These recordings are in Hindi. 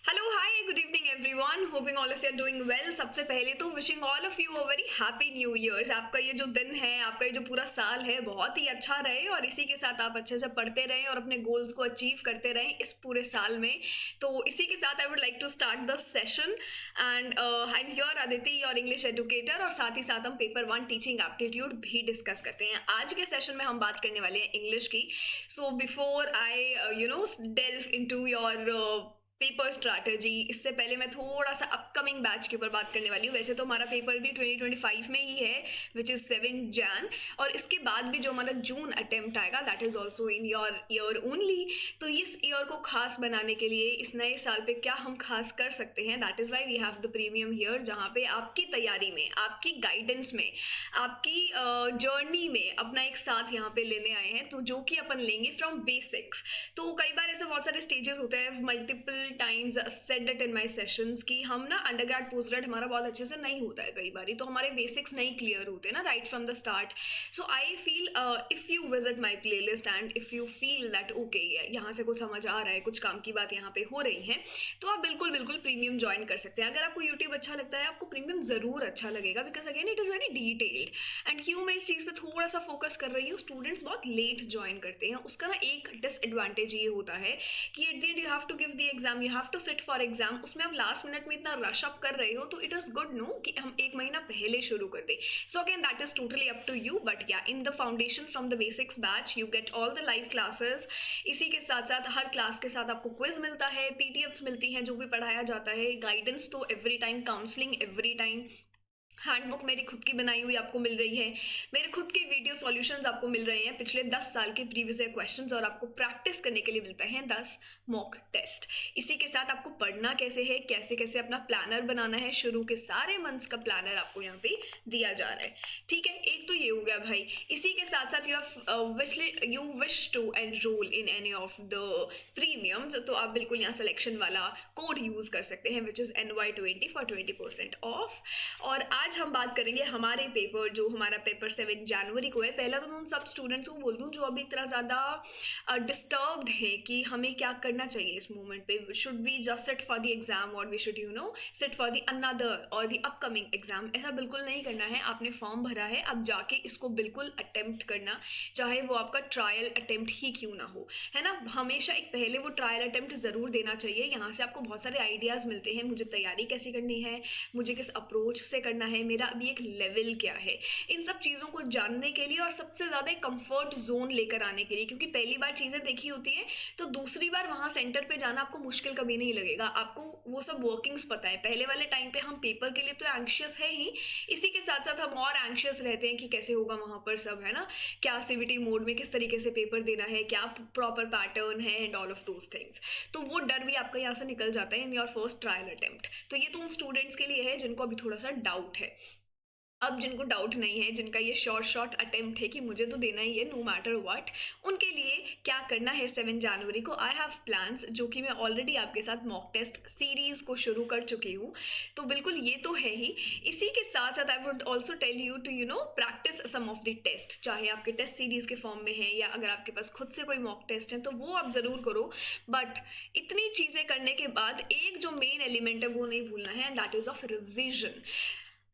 Hello hi good evening everyone, hoping all of you are doing well. सबसे पहले तो wishing all of you a very happy new years. आपका ये जो दिन है, आपका ये जो पूरा साल है, बहुत ही अच्छा रहे और इसी के साथ आप अच्छे से पढ़ते रहें और अपने गोल्स को अचीव करते रहें इस पूरे साल में। तो इसी के साथ I would like to start the session and I am here Aditi, your English educator, और साथ ही साथ हम पेपर 1 टीचिंग एप्टीट्यूड भी डिस्कस करते हैं। आज के सेशन में हम बात करने वाले हैं इंग्लिश की। So before I delve into your paper strategy, इससे पहले मैं थोड़ा सा अपकमिंग बैच के ऊपर बात करने वाली हूँ। वैसे तो हमारा पेपर भी 2025 में ही है, विच इज़ 7 जैन, और इसके बाद भी जो हमारा जून अटेम्प्ट आएगा that is also in your year only. तो इस ईयर को खास बनाने के लिए इस नए साल पे क्या हम खास कर सकते हैं, that is why we have the premium year, जहाँ पे आपकी तैयारी में, आपकी गाइडेंस में, आपकी जर्नी में अपना एक साथ यहाँ पे लेने आए हैं। तो जो कि अपन लेंगे फ्रॉम बेसिक्स। तो कई बार ऐसे बहुत सारे स्टेजेस होते हैं, multiple times said it in my sessions कि हम ना अंडरग्रेड पोस्ट ग्रेड हमारा बहुत अच्छे से नहीं होता है कई बार, तो हमारे बेसिक्स नहीं क्लियर होते ना right from the start. So I feel if you visit my playlist and if you feel that okay यहाँ से कुछ समझ आ रहा है, कुछ काम की बात यहाँ पे हो रही है, तो आप बिल्कुल बिल्कुल प्रीमियम ज्वाइन कर सकते हैं। अगर आपको यूट्यूब अच्छा लगता है, आपको प्रीमियम जरूर अच्छा लगेगा, because again it is very detailed. And क्यों मैं इस चीज़ पे थोड़ा सा फोकस कर रही हूँ, स्टूडेंट्स बहुत लेट ज्वाइन करते हैं, उसका ना एक डिसएडवांटेज ये होता है कि at the end you have to give the exam, you have to sit for exam, उसमें आप लास्ट मिनट में इतना रश अप कर रहे हो, तो इट इज गुड नो कि हम एक महीना पहले शुरू कर दें। So again that is totally up to you, but या in the foundation from the basics batch you get all the live classes. इसी के साथ साथ हर क्लास के साथ आपको क्विज मिलता है, पीटीएफ्स मिलती हैं जो भी पढ़ाया जाता है, गाइडेंस तो every time, counselling every time, handbook मेरी खुद की बनाई हुई आपको मिल रही है, मेरे खुद के वीडियो सॉल्यूशंस आपको मिल रहे हैं पिछले 10 साल के प्रीवियस ईयर क्वेश्चंस, और आपको प्रैक्टिस करने के लिए मिलते हैं 10 मॉक टेस्ट। इसी के साथ आपको पढ़ना कैसे है, कैसे कैसे अपना प्लानर बनाना है, शुरू के सारे मंथ्स का प्लानर आपको यहाँ पे दिया जा रहा है। ठीक है, एक तो ये हो गया भाई। इसी के साथ साथ you wish to enroll in any of the premiums, तो आप बिल्कुल यहाँ सिलेक्शन वाला कोड यूज कर सकते हैं which is NY20 for 20% of. और आज हम बात करेंगे हमारे पेपर, जो हमारा पेपर 7 जनवरी को है। पहला तो मैं उन सब स्टूडेंट्स को बोल दूं जो अभी इतना ज़्यादा डिस्टर्ब्ड है कि हमें क्या करना चाहिए इस मोमेंट पे, should we just sit for the exam और we should sit for the another और द अपकमिंग एग्जाम। ऐसा बिल्कुल नहीं करना है। आपने फॉर्म भरा है, अब जाके इसको बिल्कुल अटेम्प्ट करना, चाहे वो आपका ट्रायल अटेम्प्ट ही क्यों ना हो, है ना। हमेशा एक पहले वो ट्रायल अटेम्प्ट ज़रूर देना चाहिए। यहाँ से आपको बहुत सारे आइडियाज़ मिलते हैं, मुझे तैयारी कैसे करनी है, मुझे किस अप्रोच से करना है, मेरा अभी एक लेवल क्या है, इन सब चीज़ों को जानने के लिए और सबसे ज़्यादा एक कंफर्ट जोन लेकर आने के लिए। क्योंकि पहली बार चीज़ें देखी होती हैं तो दूसरी बार वहाँ सेंटर पे जाना आपको मुश्किल कभी नहीं लगेगा, आपको वो सब वर्किंग्स पता है। पहले वाले टाइम पे हम पेपर के लिए तो एंग्शियस है ही, इसी के साथ साथ हम और एंग्शियस रहते हैं कि कैसे होगा वहाँ पर सब, है ना, क्या सीवीटी मोड में किस तरीके से पेपर देना है, क्या प्रॉपर पैटर्न है and all of those things. तो वो डर भी आपका यहाँ से निकल जाता है in your first trial attempt. तो ये तो उन स्टूडेंट्स के लिए है जिनको अभी थोड़ा सा डाउट है। अब जिनको डाउट नहीं है, जिनका ये शॉर्ट अटेम्प्ट है कि मुझे तो देना ही है नो मैटर व्हाट, उनके लिए क्या करना है 7 जनवरी को, आई हैव प्लान्स, जो कि मैं ऑलरेडी आपके साथ मॉक टेस्ट सीरीज को शुरू कर चुकी हूँ। तो बिल्कुल ये तो है ही। इसी के साथ साथ I would also tell you to practice some of the test, चाहे आपके टेस्ट सीरीज के फॉर्म में है या अगर आपके पास खुद से कोई मॉक टेस्ट है तो वो आप ज़रूर करो। बट इतनी चीज़ें करने के बाद एक जो मेन एलिमेंट है वो नहीं भूलना है, that is of revision.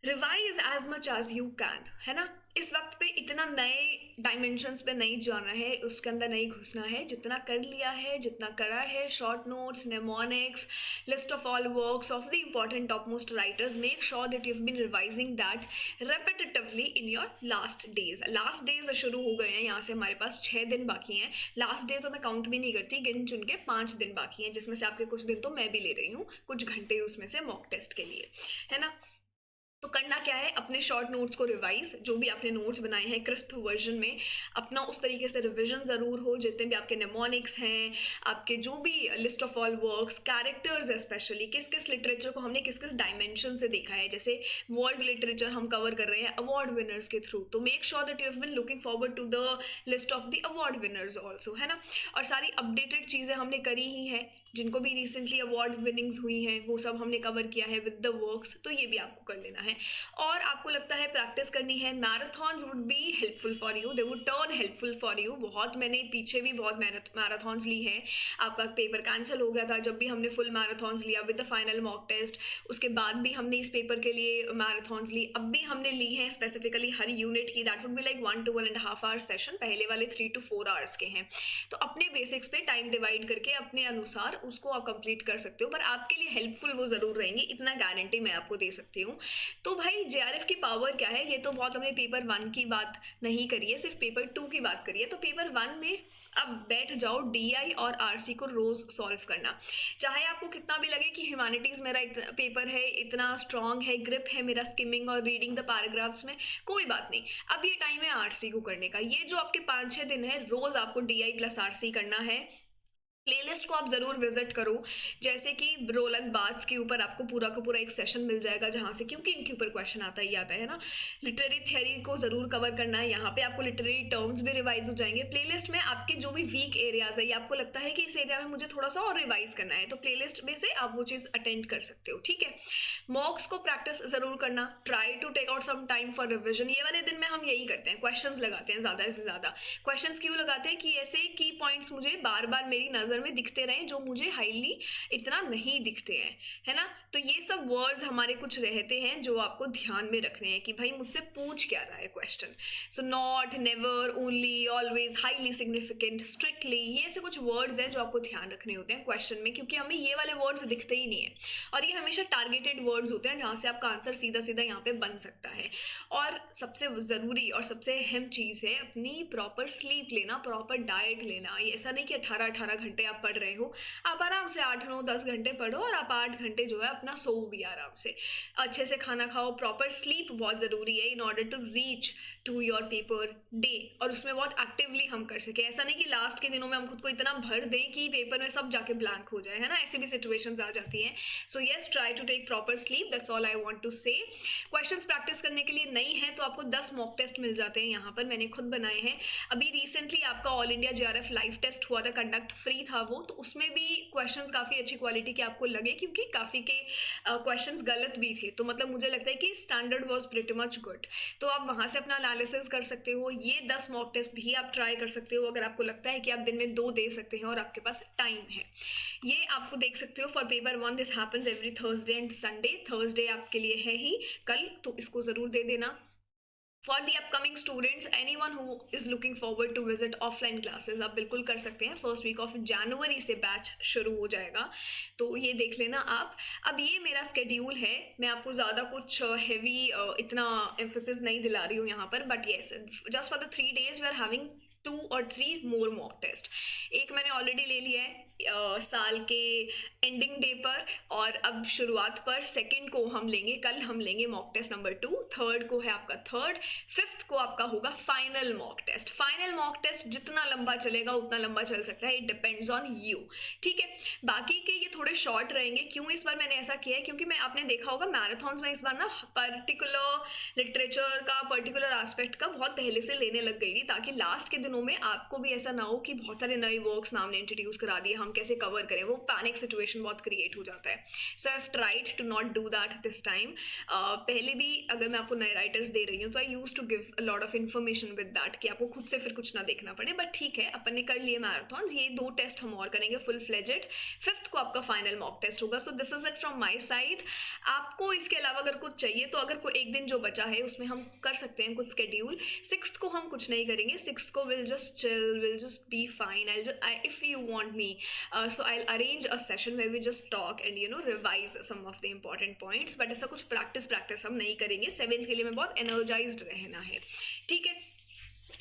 Revise as much as you can, है ना। इस वक्त पे इतना नए डायमेंशंस पे नहीं जाना है, उसके अंदर नहीं घुसना है। जितना कर लिया है, जितना करा है, short notes, mnemonics, list of all works of the important top most writers, make sure that you have been revising that repetitively in your last days. Last days शुरू हो गए हैं, यहाँ से हमारे पास 6 दिन बाकी हैं। लास्ट डे तो मैं काउंट भी नहीं करती, गिन चुन के 5 दिन बाकी हैं, जिसमें से आपके कुछ दिन तो मैं भी ले रही हूँ, कुछ घंटे उसमें से मॉक टेस्ट के लिए, है ना। तो करना क्या है, अपने शॉर्ट नोट्स को रिवाइज, जो भी आपने नोट्स बनाए हैं क्रिस्प वर्जन में, अपना उस तरीके से रिवीजन ज़रूर हो। जितने भी आपके नेमोनिक्स हैं, आपके जो भी list of all works, characters specially, किस किस लिटरेचर को हमने किस किस डायमेंशन से देखा है, जैसे वर्ल्ड लिटरेचर हम कवर कर रहे हैं अवार्ड विनर्स के थ्रू, तो make sure that you have been looking forward to the list of the award winners also, है ना। और सारी अपडेटेड चीज़ें हमने करी ही है, जिनको भी रिसेंटली अवार्ड विनिंग्स हुई हैं वो सब हमने कवर किया है विद द वर्क्स, तो ये भी आपको कर लेना है। और आपको लगता है प्रैक्टिस करनी है, marathons would be helpful for you, they would turn helpful for you. बहुत मैंने पीछे भी बहुत मैराथॉन्स ली हैं, आपका पेपर कैंसिल हो गया था जब भी हमने फुल मैराथॉन्स लिया with the final mock test, उसके बाद भी हमने इस पेपर के लिए मैराथॉन्स ली, अब भी हमने ली हैं स्पेसिफिकली हर यूनिट की। That would be like 1 to 1.5 hours session, पहले वाले 3 to 4 आवर्स के हैं। तो अपने बेसिक्स पे टाइम डिवाइड करके अपने अनुसार उसको आप कंप्लीट कर सकते हो, पर आपके लिए हेल्पफुल वो ज़रूर रहेंगे, इतना गारंटी मैं आपको दे सकती हूँ। तो भाई जेआरएफ की पावर क्या है, ये तो बहुत हमने पेपर 1 की बात नहीं करी है, सिर्फ पेपर 2 की बात करी है। तो पेपर 1 में अब बैठ जाओ डीआई और आरसी को रोज सॉल्व करना, चाहे आपको कितना भी लगे कि ह्यूमैनिटीज़ मेरा पेपर है, इतना स्ट्रांग है, ग्रिप है मेरा स्किमिंग और रीडिंग द पैराग्राफ्स में, कोई बात नहीं, अब ये टाइम है आरसी को करने का। ये जो आपके 5-6 दिन है रोज आपको डीआई प्लस आरसी करना है। प्लेलिस्ट को आप ज़रूर विजिट करो, जैसे कि रोलक बाथ्स के ऊपर आपको पूरा का पूरा एक सेशन मिल जाएगा जहाँ से, क्योंकि इनके ऊपर क्वेश्चन आता ही आता है ना। लिटरेरी थियरी को ज़रूर कवर करना है, यहाँ पे आपको लिटरेरी टर्म्स भी रिवाइज हो जाएंगे। प्लेलिस्ट में आपके जो भी वीक एरियाज है, या आपको लगता है कि इस एरिया में मुझे थोड़ा सा और रिवाइज करना है, तो प्लेलिस्ट में से आप वो चीज़ अटेंड कर सकते हो, ठीक है। मॉक्स को प्रैक्टिस ज़रूर करना, try to take out some time for revision. ये वाले दिन में हम यही करते हैं, क्वेश्चंस लगाते हैं ज़्यादा से ज़्यादा। क्वेश्चंस क्यों लगाते हैं कि ऐसे की पॉइंट्स मुझे बार बार मेरी नज़र में दिखते रहें जो मुझे हाईली इतना नहीं दिखते हैं, है ना। तो ये सब वर्ड्स हमारे कुछ रहते हैं जो आपको ध्यान में रखने हैं कि भाई मुझसे पूछ क्या रहा है question. So not, never, only, always, highly significant, strictly, ये ऐसे कुछ वर्ड्स हैं जो आपको ध्यान रखने होते हैं क्वेश्चन में, क्योंकि हमें ये वाले वर्ड्स दिखते ही नहीं है और ये हमेशा टारगेटेड वर्ड्स होते हैं जहाँ से आपका आंसर सीधा सीधा यहाँ पे बन सकता है। और सबसे ज़रूरी और सबसे अहम चीज़ है अपनी प्रॉपर स्लीप लेना, प्रॉपर डाइट लेना। ये ऐसा नहीं कि 18-18 घंटे आप पढ़ रहे हो, आप आराम से 8-9-10 घंटे पढ़ो और आप 8 घंटे जो है अपना सो भी आराम से, अच्छे से खाना खाओ। प्रॉपर स्लीप बहुत ज़रूरी है in order to reach to your paper day, और उसमें बहुत एक्टिवली हम कर सके। ऐसा नहीं कि लास्ट के दिनों में हम खुद को इतना भर दें कि पेपर में सब जाके ब्लैंक हो जाए, है ना, ऐसी भी सिचुएशंस आ जाती हैं। So yes, try to take proper sleep, that's all I want to say. Questions practice करने के लिए नहीं है तो आपको 10 मॉक टेस्ट मिल जाते हैं, यहाँ पर मैंने खुद बनाए हैं। अभी रिसेंटली आपका all India JRF live test हुआ था, कंडक्ट फ्री था वो, तो उसमें भी क्वेश्चंस काफ़ी अच्छी क्वालिटी के आपको लगे, क्योंकि काफ़ी के क्वेश्चंस गलत भी थे, तो मतलब मुझे लगता है कि standard was pretty much good. तो आप वहाँ से अपना एनालिसिस कर सकते हो। ये 10 मॉक टेस्ट भी आप ट्राई कर सकते हो अगर आपको लगता है कि आप दिन में 2 दे सकते हैं और आपके पास टाइम है। ये आपको देख सकते हो for paper 1 this happens every Thursday and Sunday. Thursday आपके लिए है ही कल, तो इसको ज़रूर दे देना। For the upcoming students, any one who is looking forward to visit offline classes, आप बिल्कुल कर सकते हैं। फर्स्ट वीक ऑफ जनवरी से बैच शुरू हो जाएगा, तो ये देख लेना आप। अब ये मेरा स्केड्यूल है, मैं आपको ज़्यादा कुछ हैवी इतना एम्फोसिस नहीं दिला रही हूँ यहाँ पर, but yes, just for the 3 days we are having 2 or 3 more mock test. एक मैंने ऑलरेडी ले लिया है साल के एंडिंग डे पर, और अब शुरुआत पर सेकंड को हम लेंगे, कल हम लेंगे मॉक टेस्ट नंबर 2, थर्ड को है आपका थर्ड, फिफ्थ को आपका होगा final mock test. Final mock test जितना लंबा चलेगा उतना लंबा चल सकता है, इट डिपेंड्स ऑन यू, ठीक है। बाकी के ये थोड़े शॉर्ट रहेंगे। क्यों इस बार मैंने ऐसा किया है, क्योंकि मैं, आपने देखा होगा मैराथॉन्स में इस बार ना पर्टिकुलर लिटरेचर का, पर्टिकुलर एस्पेक्ट का बहुत पहले से लेने लग गई थी, ताकि लास्ट के दिनों में आपको भी ऐसा ना हो कि बहुत सारे नए वर्क्स मैम ने इंट्रोड्यूस करा दिए, हम कैसे कवर करें, वो पैनिक सिचुएशन बहुत क्रिएट हो जाता है। So I have tried to not do that this time. पहले भी अगर मैं आपको नए राइटर्स दे रही हूँ तो I use to give a lot of information with that, कि आपको खुद से फिर कुछ ना देखना पड़े, बट ठीक है, अपन ने कर लिए मैराथॉन्स। ये 2 टेस्ट हम और करेंगे फुल फ्लेजेड, फिफ्थ को आपका फाइनल मॉक टेस्ट होगा। So this is it from my side. आपको इसके अलावा अगर कुछ चाहिए तो अगर कोई एक दिन जो बचा है उसमें हम कर सकते हैं कुछ स्केड्यूल। 6th को हम कुछ नहीं करेंगे, 6th को will just chill, will just be fine. If you want me, so I'll arrange a session where we just talk and revise some of the important points, but ऐसा कुछ प्रैक्टिस हम नहीं करेंगे। 7th के लिए मैं बहुत एनर्जाइज्ड रहना है, ठीक है।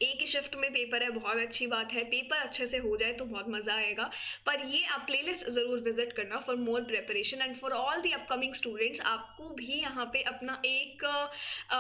एक ही शिफ्ट में पेपर है, बहुत अच्छी बात है, पेपर अच्छे से हो जाए तो बहुत मज़ा आएगा। पर ये आप प्लेलिस्ट ज़रूर विजिट करना for more preparation and for all the upcoming students. आपको भी यहाँ पे अपना एक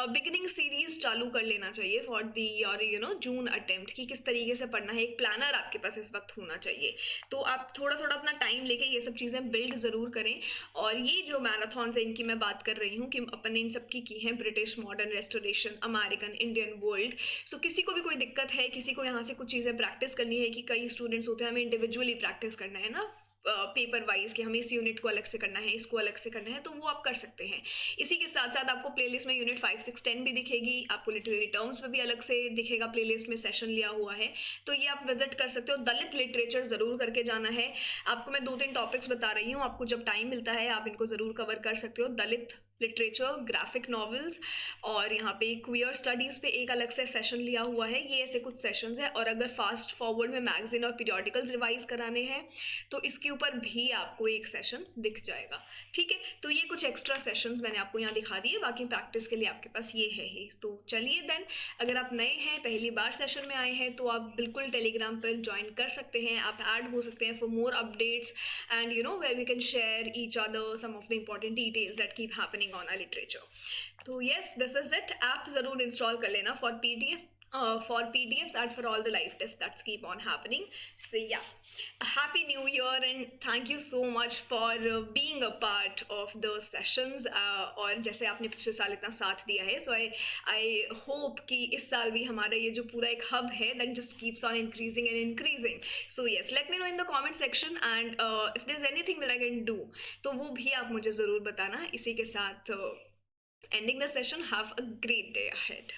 बिगिनिंग सीरीज चालू कर लेना चाहिए for the your June attempt, कि किस तरीके से पढ़ना है। एक प्लानर आपके पास इस वक्त होना चाहिए, तो आप थोड़ा थोड़ा अपना टाइम लेके ये सब चीज़ें बिल्ड ज़रूर करें। और ये जो मैराथॉन्स है इनकी मैं बात कर रही हूँ कि अपन ने इन सब की हैं, British, modern, restoration, American, Indian, world. सो किसी को भी कोई दिक्कत है, किसी को यहाँ से कुछ चीज़ें प्रैक्टिस करनी है, कि कई स्टूडेंट्स होते हैं हमें इंडिविजुअली प्रैक्टिस करना है ना, पेपर वाइज कि हमें इस यूनिट को अलग से करना है, इसको अलग से करना है, तो वो आप कर सकते हैं। इसी के साथ साथ आपको प्लेलिस्ट में यूनिट 5, 6, 10 भी दिखेगी, आपको लिटरेरी टर्म्स में भी अलग से दिखेगा, प्लेलिस्ट में सेशन लिया हुआ है, तो ये आप विजिट कर सकते हो। दलित लिटरेचर ज़रूर करके जाना है। आपको मैं 2-3 टॉपिक्स बता रही हूँ, आपको जब टाइम मिलता है आप इनको ज़रूर कवर कर सकते हो। दलित लिटरेचर, ग्राफिक नॉवेल्स, और यहाँ पे क्वियर स्टडीज़ पे एक अलग से सेशन लिया हुआ है। ये ऐसे कुछ सेशंस है। और अगर फास्ट फॉरवर्ड में मैगजीन और पीरियोडिकल्स रिवाइज कराने हैं तो इसके ऊपर भी आपको एक सेशन दिख जाएगा। ठीक है, तो ये कुछ एक्स्ट्रा सेशंस मैंने आपको यहाँ दिखा दिए, बाकी प्रैक्टिस के लिए आपके पास ये है ही। तो चलिए देन, अगर आप नए हैं, पहली बार सेशन में आए हैं, तो आप बिल्कुल टेलीग्राम पर ज्वाइन कर सकते हैं, आप ऐड हो सकते हैं for more updates and where we can share each other some of the important details that keep happening on our literature. तो yes, this is it. App ज़रूर इंस्टॉल कर लेना for PDF, for PDFs and for all the live tests that keep on happening. So yeah, happy new year and thank you so much for being a part of the sessions. और जैसे आपने पिछले साल इतना साथ दिया है, so I hope कि इस साल भी हमारा ये जो पूरा एक hub है that just keeps on increasing and increasing. So yes, let me know in the comment section and if there's anything that I can do, तो वो भी आप मुझे ज़रूर बताना। इसी के साथ ending the session. Have a great day ahead.